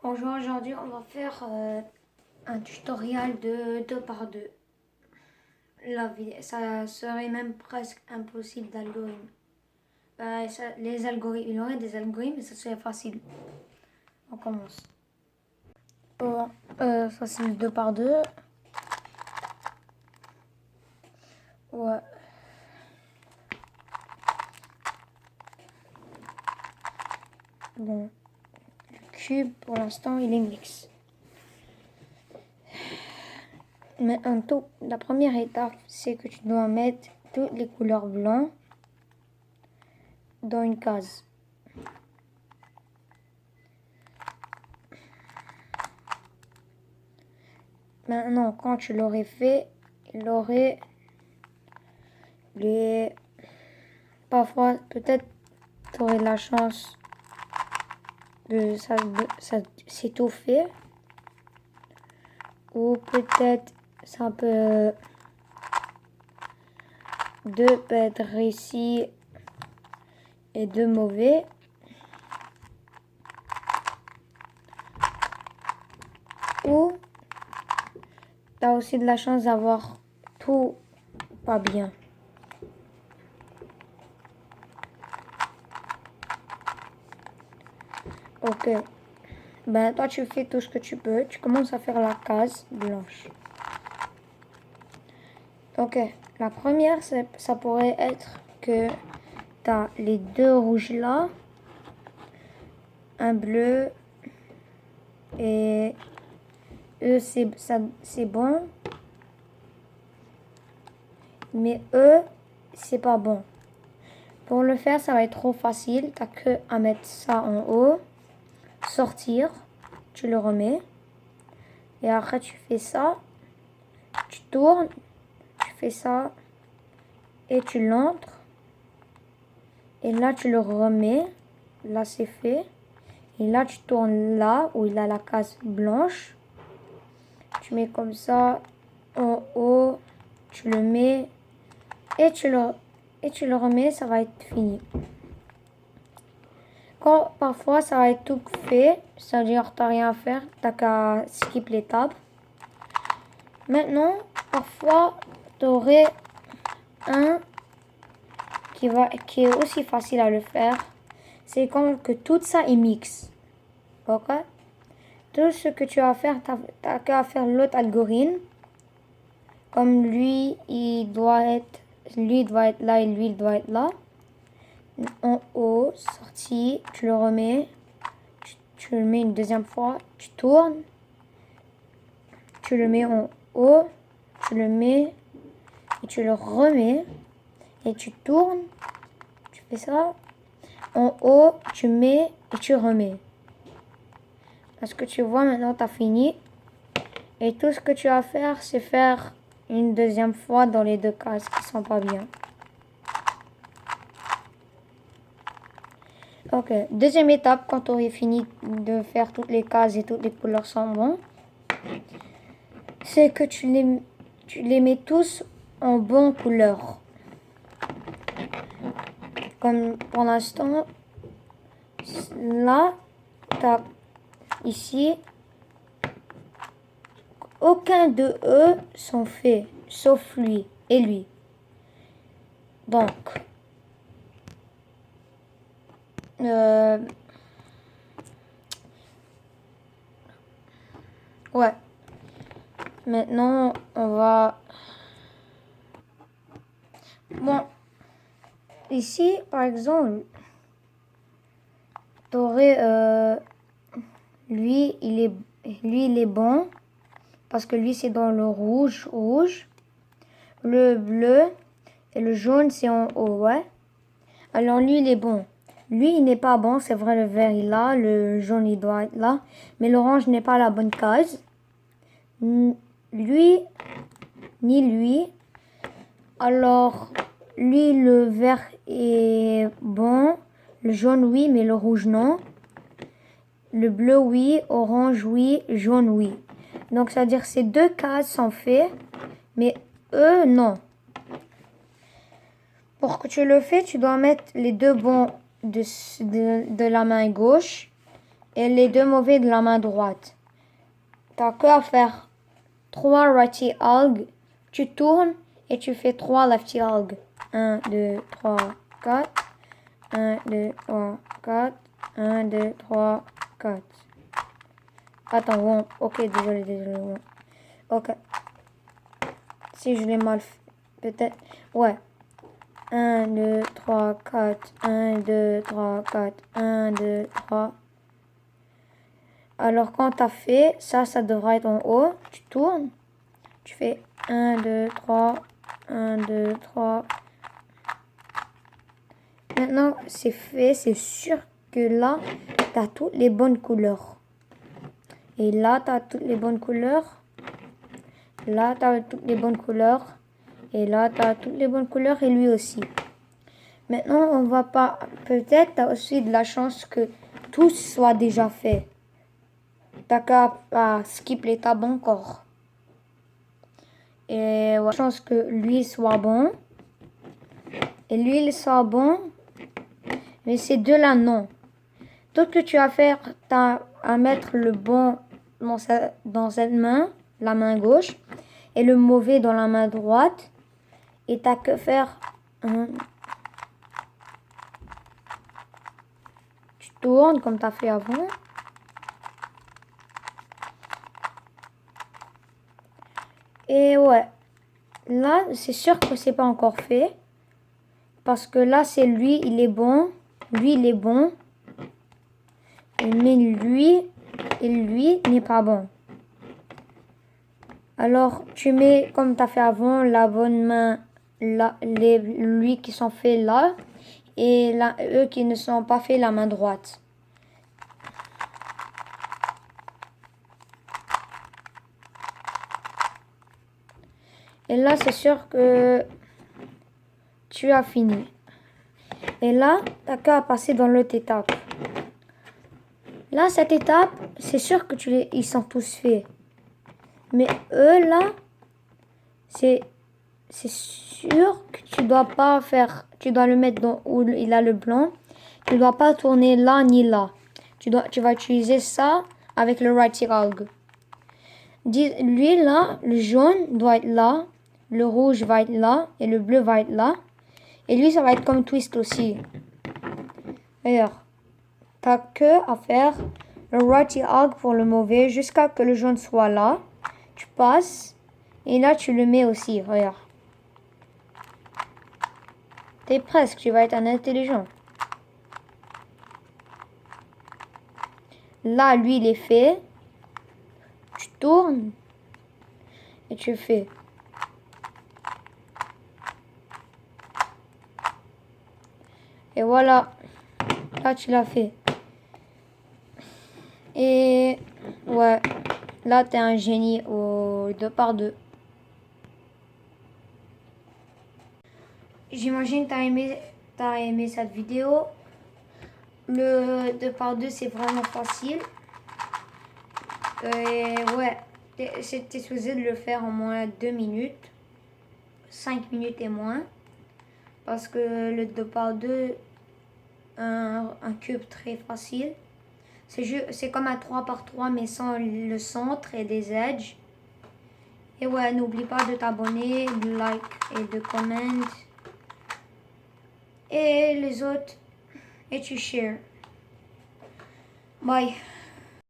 Bonjour, aujourd'hui on va faire un tutoriel de 2 par 2. Ça serait même presque impossible d'algorithme. Les algorithmes, il y aurait des algorithmes, mais ça serait facile. On commence. Bon, ça c'est le 2 par 2. Ouais. Bon, le cube pour l'instant il est mix. Mais la première étape, c'est que tu dois mettre toutes les couleurs blancs dans une case. Maintenant, quand tu l'aurais fait, il aurait les... Parfois, peut-être, tu aurais la chance de ça s'étouffer. Ou peut-être, ça peut... Deux peut être réussi et deux mauvais. Ou tu as aussi de la chance d'avoir tout pas bien. Ok. Ben, toi, tu fais tout ce que tu peux. Tu commences à faire la case blanche. Ok. La première, ça pourrait être que tu as les deux rouges là, un bleu et eux, c'est bon. Mais eux, c'est pas bon. Pour le faire, ça va être trop facile. T'as que à mettre ça en haut, sortir, tu le remets. Et après, tu fais ça, tu tournes, tu fais ça et tu l'entres. Et là, tu le remets. Là, c'est fait. Et là, tu tournes là où il a la case blanche. Tu mets comme ça en haut, tu le mets et tu le remets, ça va être fini. Quand parfois ça va être tout fait, c'est-à-dire t'as rien à faire, t'as qu'à skip l'étape. Maintenant, parfois t'aurais un qui est aussi facile à le faire. C'est quand que tout ça est mix. Ok? Tout ce que tu as à faire, t'as qu'à faire l'autre algorithme. Comme lui, lui doit être là et lui il doit être là. En haut, sorti, tu le remets, tu le mets une deuxième fois, tu tournes, tu le mets en haut, tu le mets et tu le remets et tu tournes, tu fais ça, en haut, tu mets et tu remets. Parce que tu vois, maintenant tu as fini et tout ce que tu as à faire, c'est faire une deuxième fois dans les deux cases qui sont pas bien. Ok, deuxième étape, quand tu aurais fini de faire toutes les cases et toutes les couleurs sont bonnes, c'est que tu les mets tous en bonne couleur. Comme pour l'instant, là, ici, aucun de eux sont faits, sauf lui et lui. Donc, ouais. Maintenant, on va... Bon, ici, par exemple, t'aurais... lui, il est bon. Parce que lui, c'est dans le rouge. Le bleu et le jaune, c'est en haut, ouais. Alors, lui, il est bon. Lui, il n'est pas bon. C'est vrai, le vert, il est là. Le jaune, il doit être là. Mais l'orange n'est pas à la bonne case. Lui, ni lui. Alors, lui, le vert est bon. Le jaune, oui, mais le rouge, non. Le bleu, oui. Orange, oui. Jaune, oui. Donc, c'est-à-dire ces deux cases sont faites, mais eux, non. Pour que tu le fais, tu dois mettre les deux bons de la main gauche et les deux mauvais de la main droite. T'as que à faire 3 righty alg. Tu tournes et tu fais 3 lefty alg. 1, 2, 3, 4. 1, 2, 3, 4. 1, 2, 3, 4. Attends, bon. Ok, désolé. Bon. Ok. Si je l'ai mal fait. Peut-être. Ouais. 1, 2, 3, 4. 1, 2, 3, 4. 1, 2, 3. Alors, quand tu as fait, ça devrait être en haut. Tu tournes. Tu fais 1, 2, 3. 1, 2, 3. Maintenant, c'est fait. C'est sûr que là, tu as toutes les bonnes couleurs. Et là, tu as toutes les bonnes couleurs. Là, tu as toutes les bonnes couleurs. Et là, tu as toutes les bonnes couleurs. Et lui aussi. Maintenant, on va pas... Peut-être tu as aussi de la chance que tout soit déjà fait. T'as qu'à skip l'étape encore. Et ouais, chance que lui soit bon. Et l'huile soit bon. Mais ces deux-là, non. Tout ce que tu vas faire, t'as à mettre le bon dans cette main, la main gauche, et le mauvais dans la main droite. Et t'as que faire... tu tournes comme t'as fait avant. Et ouais. Là, c'est sûr que c'est pas encore fait. Parce que là, c'est lui, il est bon. Lui, il est bon. Mais lui n'est pas bon. Alors, tu mets, comme tu as fait avant, la bonne main, là, lui qui sont faits là. Et là, eux qui ne sont pas faits, la main droite. Et là, c'est sûr que tu as fini. Et là, tu n'as qu'à passer dans l'autre étape. Là, cette étape, c'est sûr que ils sont tous faits. Mais eux, là, c'est sûr que tu dois pas faire... Tu dois le mettre dans où il a le blanc. Tu dois pas tourner là ni là. Tu vas utiliser ça avec le righty alg. Lui, là, le jaune doit être là. Le rouge va être là. Et le bleu va être là. Et lui, ça va être comme twist aussi. D'ailleurs, t'as que à faire le righty alg pour le mauvais jusqu'à que le jaune soit là. Tu passes. Et là, tu le mets aussi. Regarde. T'es presque. Tu vas être un intelligent. Là, lui, il est fait. Tu tournes. Et tu fais. Et voilà. Là, tu l'as fait. Et ouais. Là, t'es un génie au 2x2. J'imagine que t'as aimé cette vidéo. Le 2x2, c'est vraiment facile. Et ouais, c'était supposé de le faire en moins 2 minutes. 5 minutes et moins. Parce que le 2x2, un cube très facile. C'est comme un 3x3 mais sans le centre et des edges. Et ouais, n'oublie pas de t'abonner, de like et de comment. Et les autres, et tu share. Bye.